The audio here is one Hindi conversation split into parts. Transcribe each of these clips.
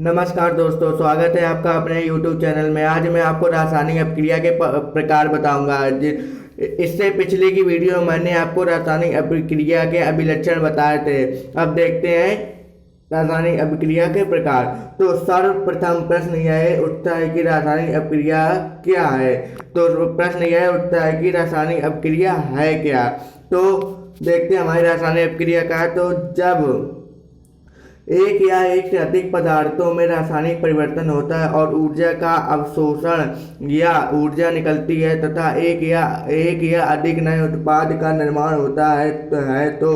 नमस्कार दोस्तों, स्वागत है आपका अपने YouTube चैनल में। आज मैं आपको रासायनिक अभिक्रिया के प्रकार बताऊंगा। इससे पिछले की वीडियो में मैंने आपको रासायनिक अभिक्रिया के अभिलक्षण बताए थे। अब देखते हैं रासायनिक अभिक्रिया के प्रकार। तो सर्वप्रथम प्रश्न यह उठता है कि रासायनिक अभिक्रिया क्या है। तो प्रश्न यह उठता है कि रासायनिक अभिक्रिया है क्या। तो देखते हैं हमारी रासायनिक अभिक्रिया का है। तो जब एक या एक से अधिक पदार्थों में रासायनिक परिवर्तन होता है और ऊर्जा का अवशोषण या ऊर्जा निकलती है तथा एक या अधिक नए उत्पाद का निर्माण होता है तो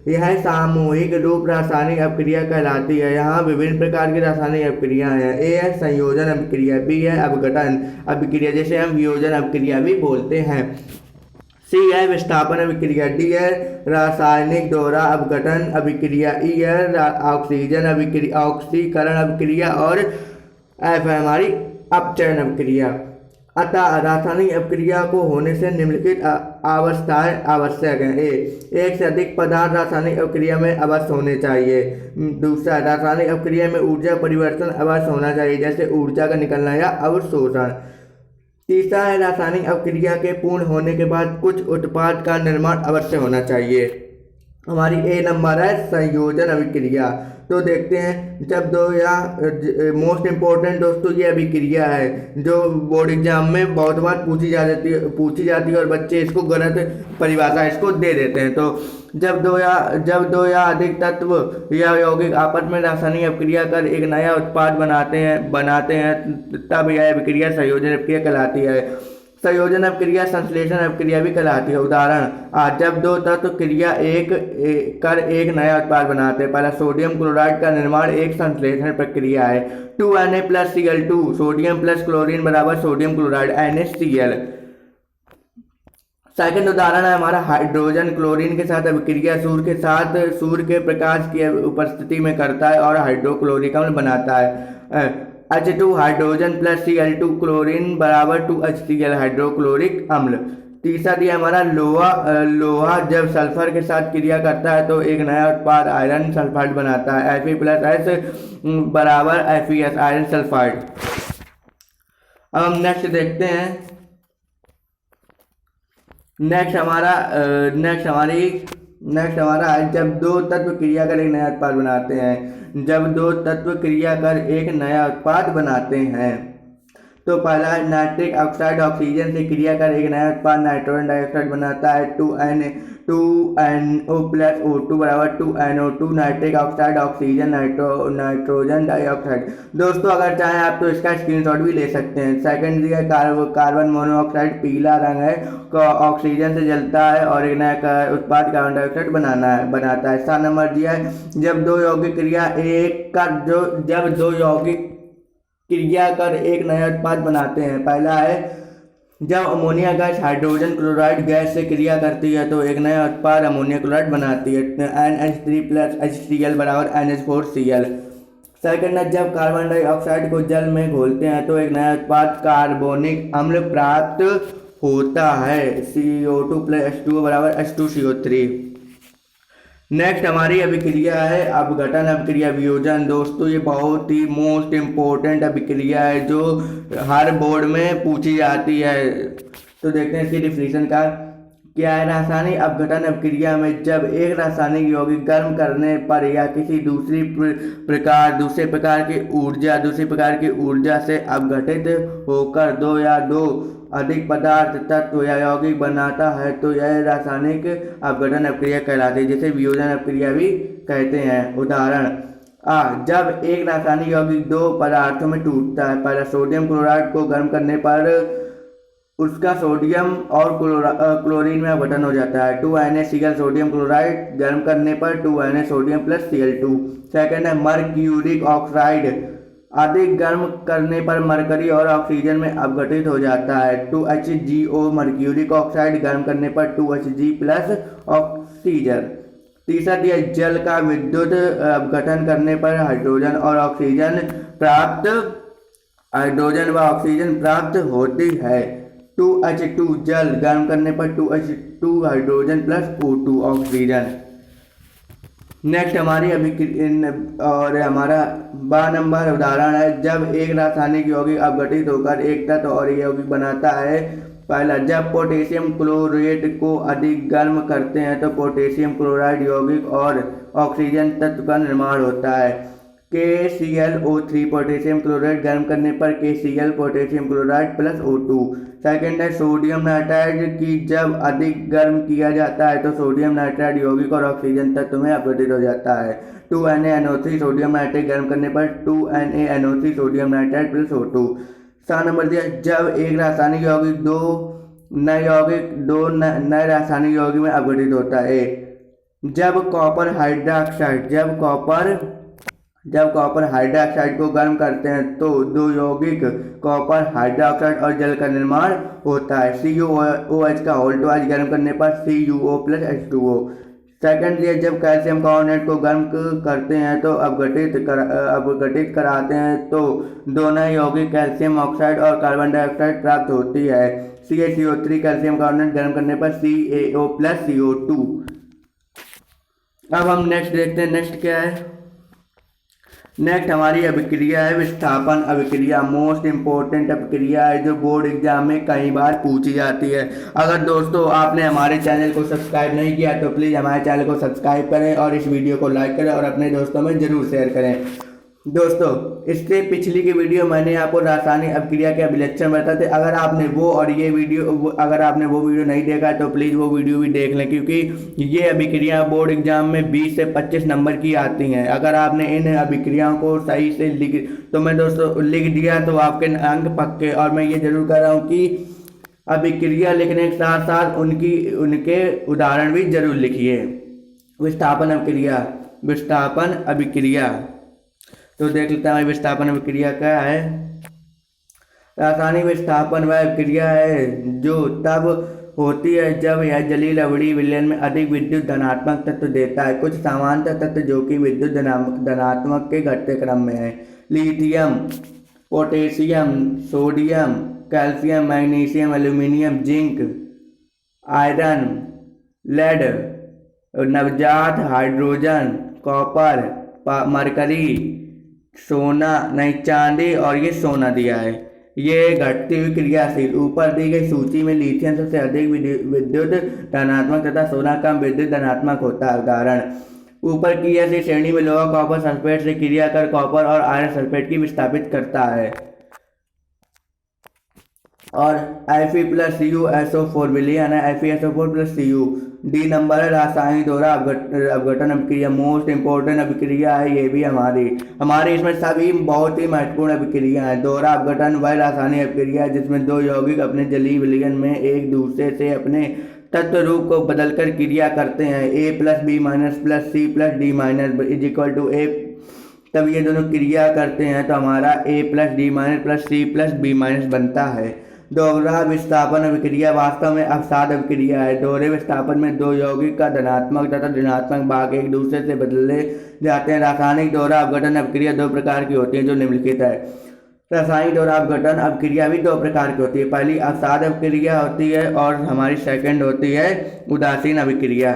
यह सामूहिक रूप रासायनिक अभिक्रिया कहलाती है। यहाँ विभिन्न प्रकार की रासायनिक अभिक्रिया हैं। ए है संयोजन अभिक्रिया, बी है अपघटन अभिक्रिया जिसे हम वियोजन अभिक्रिया भी बोलते हैं, सी है विस्थापन अभिक्रिया, डी है रासायनिक दोहरा अपघटन अभिक्रिया, ई है ऑक्सीकरण अभिक्रिया और एफ है हमारी अपचयन अभिक्रिया। अतः रासायनिक अभिक्रिया को होने से निम्नलिखित अवस्थाएं आवश्यक हैं। एक से अधिक पदार्थ रासायनिक अभिक्रिया में अवश्य होने चाहिए। दूसरा, रासायनिक अभिक्रिया में ऊर्जा परिवर्तन अवश्य होना चाहिए, जैसे ऊर्जा का निकलना या अवशोषण। तीसरा है, रासायनिक अभिक्रिया के पूर्ण होने के बाद कुछ उत्पाद का निर्माण अवश्य होना चाहिए। हमारी ए नंबर है संयोजन अभिक्रिया। तो देखते हैं, जब दो या मोस्ट इम्पोर्टेंट दोस्तों ये अभिक्रिया है जो बोर्ड एग्जाम में बहुत बार पूछी जाती है और बच्चे इसको गलत परिभाषा इसको दे देते हैं। तो जब दो या अधिक तत्व या यौगिक आपस में रासायनिक अभिक्रिया कर एक नया उत्पाद बनाते हैं तब यह अभिक्रिया संयोजन अभिक्रिया कहलाती है। संयोजन अभिक्रिया संश्लेषण अभिक्रिया भी कहलाती है। उदाहरण, जब दो तत्व क्रिया एक नया उत्पाद बनाते हैं। पहला, सोडियम क्लोराइड का निर्माण एक संश्लेषण प्रक्रिया है। 2Na + Cl2, sodium plus chlorine बराबर सोडियम क्लोराइड NaCl। सेकंड उदाहरण है हमारा हाइड्रोजन क्लोरीन के साथ अभिक्रिया सूर्य के प्रकाश की उपस्थिति में करता है और हाइड्रोक्लोरिक अम्ल बनाता है। H2 हाइड्रोजन + Cl2 क्लोरीन बराबर 2HCl हाइड्रोक्लोरिक अम्ल। तीसरा दिया हमारा लोहा जब सल्फर के साथ क्रिया करता है तो एक नया उत्पाद आयरन सल्फाइड बनाता है। Fe+S बराबर FeS आयरन सल्फाइड। अब हम नेक्स्ट देखते हैं। नेक्स्ट हमारा है, जब दो तत्व क्रिया कर एक नया उत्पाद बनाते हैं। जब दो तत्व क्रिया कर एक नया उत्पाद बनाते हैं तो पहला, नाइट्रिक ऑक्साइड ऑक्सीजन से क्रिया कर एक नया उत्पाद नाइट्रोजन डाइऑक्साइड बनाता है। 2NO + O2 बराबर 2NO2 nitric oxide oxygen nitrogen dioxide. दोस्तों अगर चाहें आप तो इसका स्क्रीनशॉट भी ले सकते हैं। सेकंड दिया कार्बन मोनोऑक्साइड, पीला रंग है, ऑक्सीजन से जलता है और एक नया उत्पाद कार्बन डाइऑक्साइड बनाता है। 7 नंबर दिया है, जब दो यौगिक क्रिया कर एक नया उत्पाद बनाते हैं। पहला है, जब ammonia gas hydrogen chloride gas से क्रिया करती है तो एक नया उत्पाद अमोनिया क्लोराइड बनाती है। NH3 + HCl बराबर NH4Cl। सेकंड है, जब कार्बन डाइऑक्साइड को जल में घोलते हैं तो एक नया उत्पाद कार्बोनिक अम्ल प्राप्त होता है। CO2 + H2O बराबर H2CO3। नेक्स्ट हमारी अभिक्रिया है अपघटन अभिक्रिया वियोजन। दोस्तों ये बहुत ही मोस्ट इम्पोर्टेंट अभिक्रिया है जो हर बोर्ड में पूछी जाती है। तो देखते हैं इसकी डिफिनीशन का क्या है। रासायनिक अपघटन अभिक्रिया में जब एक रासायनिक यौगिक गर्म करने पर या किसी दूसरे प्रकार की ऊर्जा से अपघटित होकर दो या दो अधिक पदार्थ तत्व या यौगिक बनाता है तो यह रासायनिक अपघटन अभिक्रिया कहलाती है, जिसे वियोजन अभिक्रिया भी कहते हैं। उदाहरण, जब एक रासायनिक यौगिक दो पदार्थों में टूटता है। पहला, सोडियम क्लोराइड को गर्म करने पर उसका सोडियम और क्लोरीन में अपघटन हो जाता है। 2NaCl सोडियम क्लोराइड गर्म करने पर 2Na सोडियम + Cl2। सेकंड है, मर्क्यूरिक ऑक्साइड अधिक गर्म करने पर मरकरी और ऑक्सीजन में अपघटित हो जाता है। 2HgO मर्क्यूरिक ऑक्साइड गर्म करने पर 2Hg + ऑक्सीजन। तीसरा दिया, जल का विद्युत अपघटन करने पर हाइड्रोजन व ऑक्सीजन प्राप्त होती है। 2H2 जल गर्म करने पर 2H2 hydrogen + O2 oxygen. Next हमारी और हमारा 12 नंबर उदाहरण है, जब एक रासायनिक यौगिक अपघटित होकर एक तत्व और यौगिक बनाता है। पहला, जब पोटेशियम क्लोरेट को अधिक गर्म करते हैं तो पोटेशियम क्लोराइड यौगिक और ऑक्सीजन तत्व का निर्माण होता है। KClO3 पोटेशियम क्लोराइड गर्म करने पर KCl potassium chloride plus O2। Second है सोडियम नाइट्राइड की जब अधिक गर्म किया जाता है तो सोडियम नाइट्राइड यौगिक और ऑक्सीजन तत्व में अपघटित हो जाता है। 2NaNO3 सोडियम नाइट्राइड गर्म करने पर 2NaNO3 sodium nitride plus O2। 7 number दिया, जब एक रासायनिक यौगिक दो नए रासायनिक यौगिक में अपघटित होता है। जब कॉपर हाइड्रोक्साइड को गर्म करते हैं तो दो यौगिक कॉपर हाइड्रोक्साइड और जल का निर्माण होता है। CuOH का होल्टवाइज गर्म करने पर CuO प्लस H2O। सेकेंड ये, जब कैल्शियम कार्बोनेट को गर्म करते हैं तो अपघटित कराते हैं तो दो नए यौगिक कैल्शियम ऑक्साइड और कार्बन डाइऑक्साइड प्राप्त होती है। CaCO3 कैल्शियम कार्बोनेट गर्म करने पर CaO प्लस CO2। अब हम नेक्स्ट देखते हैं, नेक्स्ट क्या है। नेक्स्ट हमारी अभिक्रिया है विस्थापन अभिक्रिया। मोस्ट इम्पोर्टेंट अभिक्रिया है जो बोर्ड एग्जाम में कई बार पूछी जाती है। अगर दोस्तों आपने हमारे चैनल को सब्सक्राइब नहीं किया तो प्लीज़ हमारे चैनल को सब्सक्राइब करें और इस वीडियो को लाइक करें और अपने दोस्तों में ज़रूर शेयर करें। दोस्तों, इससे पिछली की वीडियो मैंने आपको रासायनिक अभिक्रिया के अभिलक्षण बताए थे। अगर आपने वो वीडियो नहीं देखा है तो प्लीज़ वो वीडियो भी देख लें, क्योंकि ये अभिक्रिया बोर्ड एग्जाम में 20 से 25 नंबर की आती हैं। अगर आपने इन अभिक्रियाओं को सही से लिख दिया तो आपके अंक पक्के। और मैं ये जरूर कह रहा हूँ कि अभिक्रिया लिखने के साथ साथ उनके उदाहरण भी जरूर लिखिए। विस्थापन अभिक्रिया तो देख लेते हैं विस्थापन अभिक्रिया क्या है। रासायनिक विस्थापन वह अभिक्रिया है जो तब होती है जब यह जलीय लवणीय विलयन में अधिक विद्युत धनात्मक तत्व देता है। कुछ सामान्य तत्व जो कि विद्युत धनात्मक के घटते क्रम में है। Lithium, potassium, sodium, calcium, magnesium, aluminium, zinc, iron, lead, नवजात हाइड्रोजन, कॉपर, मरकरी, चांदी और ये सोना दिया है। ये घटती हुई क्रियाशील। ऊपर दी गई सूची में लिथियम सबसे अधिक विद्युत धनात्मक तथा सोना कम विद्युत धनात्मक होता है। उदाहरण, ऊपर की ऐसी श्रेणी में लोहा कॉपर सल्फेट से क्रिया कर कॉपर और आयरन सल्फेट की विस्थापित करता है। और Fe+Cu विलयन है, FeSO4+Cu। डी नंबर है रासायनिक दोहरा अपघटन अभिक्रिया। मोस्ट इंपोर्टेंट अभिक्रिया है ये भी हमारे इसमें सभी बहुत ही महत्वपूर्ण अभिक्रिया है। दोहरा अपघटन वह रासायनिक अभिक्रिया है जिसमें दो यौगिक अपने जलीय विलयन में एक दूसरे से अपने तत्व रूप को बदलकर क्रिया करते हैं। A+B-+C+D- तब ये दोनों क्रिया करते हैं तो हमारा A+D-+C+B- बनता है। दोहरा विस्थापन अभिक्रिया वास्तव में अवसाद अभिक्रिया है। दोहरे विस्थापन में दो यौगिक का धनात्मक तथा ऋणात्मक भाग एक दूसरे से बदले जाते हैं। रासायनिक दोहरा अपघटन अभिक्रिया दो प्रकार की होती है जो निम्नलिखित है। रासायनिक दोहरा अपघटन अभिक्रिया भी दो प्रकार की होती है। पहली अवसाद अभिक्रिया होती है और हमारी सेकंड होती है उदासीन अभिक्रिया।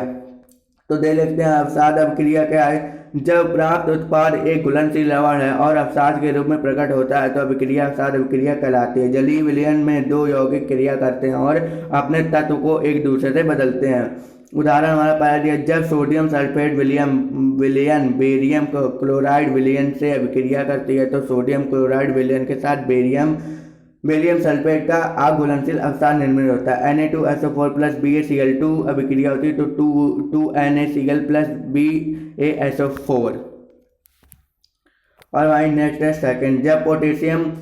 तो देख लेते हैं अवसाद अभिक्रिया क्या है। जब प्राप्त उत्पाद एक घुलनशील लवण है और अवसाद के रूप में प्रकट होता है तो अभिक्रिया अवसाद अभिक्रिया कहलाती है। जलीय विलयन में दो यौगिक क्रिया करते हैं और अपने तत्व को एक दूसरे से बदलते हैं। उदाहरण हमारा पहला दिया, जब सोडियम सल्फेट विलयन बेरियम क्लोराइड विलयन से अभिक्रिया करती है तो सोडियम क्लोराइड विलयन के साथ बेरियम सल्फेट का अघुलनशील अवसाद निर्मित होता है। Na2SO4+BaCl2 अभिक्रिया होती है तो 2NaCl+BaSO4। और भाई नेक्स्ट है सेकंड, जब पोटेशियम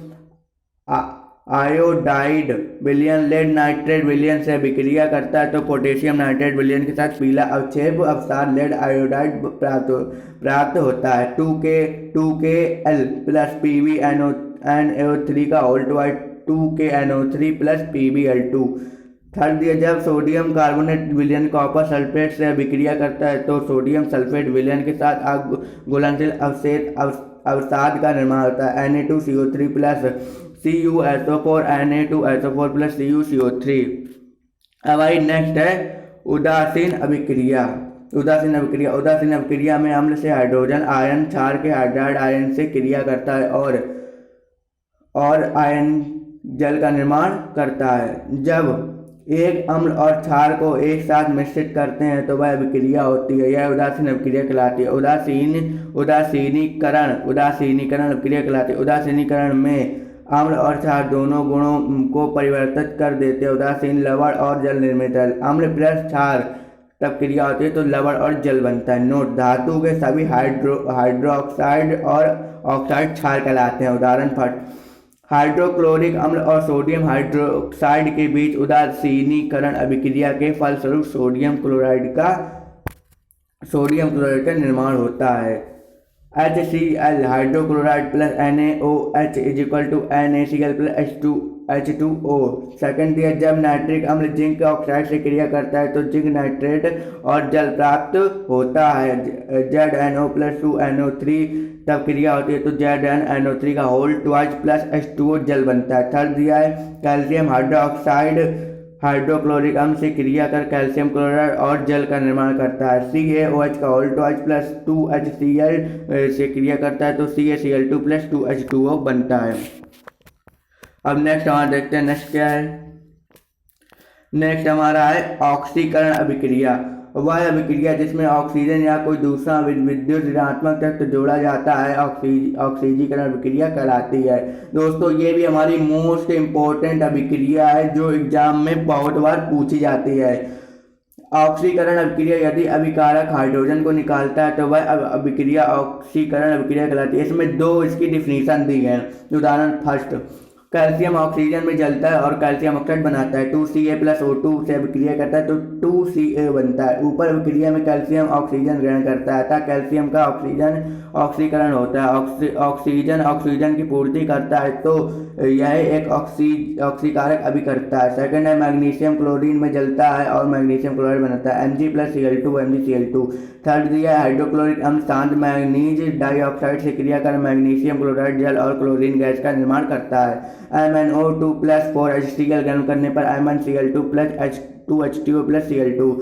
आयोडाइड विलयन लेड नाइट्रेट विलयन से अभिक्रिया करता है तो पोटेशियम नाइट्रेट विलयन के साथ पीला अवक्षेप अवसाद लेड आयोडाइड प्राप्त होता है। 2KL+PbNO3 का होल्टवाइड 2KNO3+PbL2। थर्ड दिया, जब सोडियम कार्बोनेट विलयन कॉपर सल्फेट से अभिक्रिया करता है तो सोडियम सल्फेट विलयन के साथ घुलनशील अवसाद का निर्माण होता है। Na2CO3+CuSO4 Na2SO4+CuCO3। अब भाई नेक्स्ट है उदासीन अभिक्रिया। उदासीन अभिक्रिया में अम्ल से हाइड्रोजन आयन क्षार के हाइड्राइड आयन से क्रिया करता है और आयन जल का निर्माण करता है। जब एक अम्ल और क्षार को एक साथ मिश्रित करते हैं तो वह अभिक्रिया होती है, यह उदासीन अभिक्रिया कहलाती है। उदासीनीकरण अभिक्रिया कहलाती है। उदासीनीकरण में अम्ल और क्षार दोनों गुणों को परिवर्तित कर देते हैं। उदासीन लवण और जल निर्मित है। अम्ल प्लस क्षार तब क्रिया होती है तो लवण और जल बनता है। नोट: धातु के सभी हाइड्रोक्साइड और ऑक्साइड क्षार कहलाते हैं। उदाहरण: फट हाइड्रोक्लोरिक अम्ल और सोडियम हाइड्रोक्साइड के बीच उदासीनीकरण अभिक्रिया के फलस्वरूप सोडियम क्लोराइड का निर्माण होता है। HCl hydrochloride plus NaOH is equal to NaCl plus H2O। Second दिया, जब नाइट्रिक अम्ल जिंक ऑक्साइड से क्रिया करता है तो जिंक नाइट्रेट और जल प्राप्त होता है। ZnO प्लस 2NO3 तब क्रिया होती है तो ZnNO3 का होल ट्वाइस प्लस H2O जल बनता है। थर्ड दिया है, कैल्शियम हाइड्रोक्साइड हाइड्रोक्लोरिक अम्ल से क्रिया कर कैल्शियम क्लोराइड और जल का निर्माण करता है। CaOH का होल ट्वाइस प्लस 2HCl से क्रिया करता है तो CaCl2 प्लस 2H2O बनता है। अब नेक्स्ट हमारा देखते हैं, नेक्स्ट क्या है। नेक्स्ट हमारा है ऑक्सीकरण अभिक्रिया। वह अभिक्रिया जिसमें ऑक्सीजन या कोई दूसरा विद्युत ऋणात्मक तत्व जोड़ा जाता है ऑक्सीजीकरण अभिक्रिया कहलाती है। दोस्तों ये भी हमारी मोस्ट इम्पोर्टेंट अभिक्रिया है जो एग्जाम में बहुत बार पूछी जाती है। ऑक्सीकरण अभिक्रिया यदि अभिकारक हाइड्रोजन को निकालता है तो वह अभिक्रिया ऑक्सीकरण अभिक्रिया कहलाती है। इसमें दो इसकी डिफिनीशन दी है। उदाहरण: फर्स्ट, कैल्शियम ऑक्सीजन में जलता है और कैल्शियम ऑक्साइड बनाता है। 2Ca प्लस O2 से अभिक्रिया करता है तो 2Ca बनता है। ऊपर अभिक्रिया में कैल्शियम ऑक्सीजन ग्रहण करता है अतः कैल्शियम का ऑक्सीकरण होता है। ऑक्सीजन की पूर्ति करता है तो यह एक ऑक्सीकारक अभिकर्ता है। सेकंड है, मैग्नीशियम क्लोरीन में जलता है और मैग्नीशियम क्लोराइड बनाता है। Mg plus Cl2 MgCl2। Third दिया है, हाइड्रोक्लोरिक अम्ल शांत मैग्नीज डाइऑक्साइड से क्रिया कर मैग्नीशियम क्लोराइड जल और क्लोरीन गैस का निर्माण करता है। MnO2 प्लस 4HCl गर्म करने पर MnCl2 plus 2H2O plus Cl2।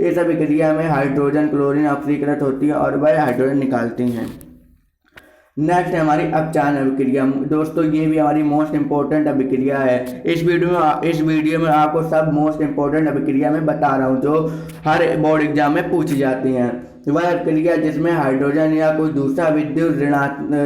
इस अभिक्रिया में हाइड्रोजन क्लोरीन ऑक्सीकृत होती है और वह हाइड्रोजन निकालती हैं। नेक्स्ट है हमारी अपचायन अभिक्रिया। दोस्तों ये भी हमारी मोस्ट इंपॉर्टेंट अभिक्रिया है। इस वीडियो में आपको सब मोस्ट इंपॉर्टेंट अभिक्रिया में बता रहा हूँ जो हर बोर्ड एग्जाम में पूछी जाती हैं। वह अभिक्रिया जिसमें हाइड्रोजन या कोई दूसरा विद्युत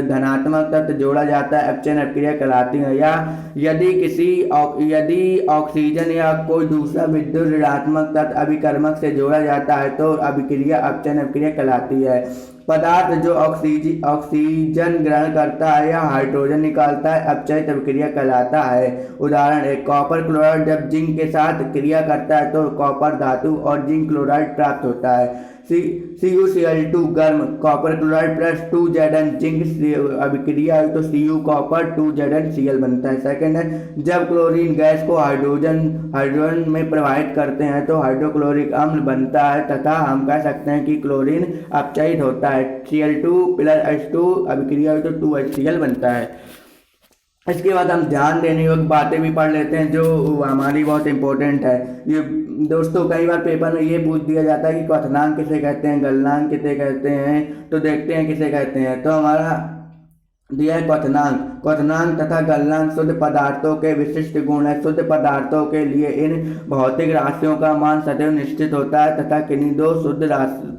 धनात्मक तत्व जोड़ा जाता है अपचयन अभिक्रिया कहलाती है। या यदि ऑक्सीजन या कोई दूसरा विद्युत ऋणात्मक तत्व अभिकर्मक से जोड़ा जाता है तो अभिक्रिया अपचयन अभिक्रिया कहलाती है। पदार्थ जो ऑक्सीजन ग्रहण करता है या हाइड्रोजन निकालता है अपचयित अभिक्रिया कहलाता है। उदाहरण: एक कॉपर क्लोराइड जब जिंक के साथ क्रिया करता है तो कॉपर धातु और जिंक क्लोराइड प्राप्त होता है। CuCl2 गर्म copper chloride plus 2Zn zinc अभिक्रिया है तो Cu कॉपर 2ZnCl बनता है। सेकंड है, जब क्लोरीन गैस को हाइड्रोजन में प्रवाहित करते हैं तो हाइड्रोक्लोरिक अम्ल बनता है तथा हम कह सकते हैं कि क्लोरीन अपचयित होता है। Cl2 प्लस H2 अभिक्रिया है तो 2HCl बनता है। इसके बाद हम ध्यान देने योग्य बातें भी पढ़ लेते हैं जो हमारी बहुत इंपॉर्टेंट है। ये दोस्तों कई बार पेपर में ये पूछ दिया जाता है कि क्वथनांक किसे कहते हैं, गलनांक किसे कहते हैं, तो देखते हैं किसे कहते हैं। तो हमारा दिया है क्वथनांक तथा गलनांक शुद्ध पदार्थों के विशिष्ट गुण है। शुद्ध पदार्थों के लिए इन भौतिक राशियों का मान सदैव निश्चित होता है तथा किन्हीं दो शुद्ध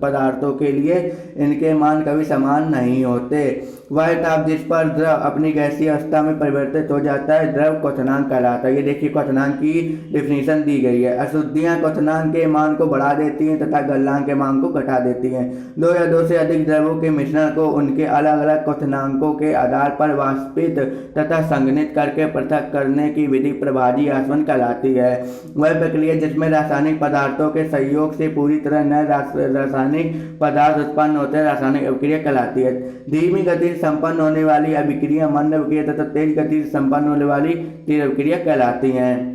पदार्थों के लिए इनके मान कभी समान नहीं होते। वह ताप जिस पर द्रव अपनी गैसीय अवस्था में परिवर्तित हो जाता है द्रव क्वथनांक कहलाता है। ये देखिए क्वथनांक की डिफिनीशन दी गई है। अशुद्धियां क्वथनांक के मान को बढ़ा देती हैं तथा गलनांक के मान को घटा देती हैं। दो या दो से अधिक द्रवों के मिश्रण को उनके अलग अलग क्वथनांकों के आधार पर वाष्पित तथा संघनित करके पृथक करने की विधि प्रभाजी आसवन कहलाती है। वह प्रक्रिया जिसमें रासायनिक पदार्थों के सहयोग से पूरी तरह नए रासायनिक पदार्थ उत्पन्न होते हैं रासायनिक अभिक्रिया कहलाती है। धीमी गति से संपन्न होने वाली अभिक्रिया मंद अभिक्रिया तथा तेज गति से संपन्न होने वाली तीव्र अभिक्रिया कहलाती हैं।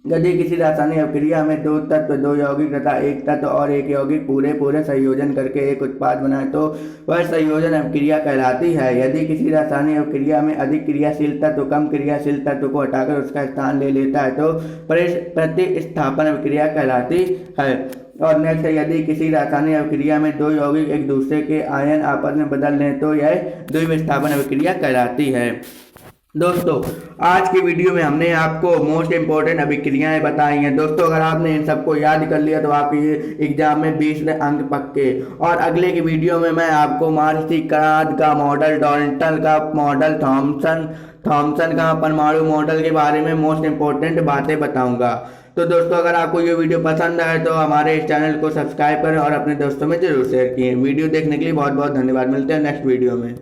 यदि किसी रासायनिक अभिक्रिया में दो तत्व, दो यौगिक तथा एक तत्व और एक यौगिक पूरे संयोजन करके एक उत्पाद बनाए तो वह संयोजन अभिक्रिया कहलाती है। यदि किसी रासायनिक अभिक्रिया में अधिक क्रियाशील तत्व कम क्रियाशील तत्व को हटाकर उसका स्थान ले लेता है तो प्रतिस्थापन अभिक्रिया कहलाती है। और नेक्स्ट है, यदि किसी रासायनिक अभिक्रिया में दो यौगिक एक दूसरे के आयन आपस में बदल लें तो यह द्विविस्थापन अभिक्रिया कहलाती है। दोस्तों, आज की वीडियो में हमने आपको मोस्ट इंपॉर्टेंट अभिक्रियाएं बताई हैं। दोस्तों, अगर आपने इन सबको याद कर लिया तो आपके एग्जाम में 20 अंक पक्के। और अगले की वीडियो में मैं आपको महर्षि कर्नाद का मॉडल, डॉल्टन का मॉडल, थॉमसन का परमाणु मॉडल के बारे में मोस्ट इंपॉर्टेंट बातें बताऊंगा। तो दोस्तों, अगर आपको ये वीडियो पसंद आए तो हमारे इस चैनल को सब्सक्राइब करें और अपने दोस्तों में जरूर शेयर किए। वीडियो देखने के लिए बहुत बहुत धन्यवाद। मिलते हैं नेक्स्ट वीडियो में।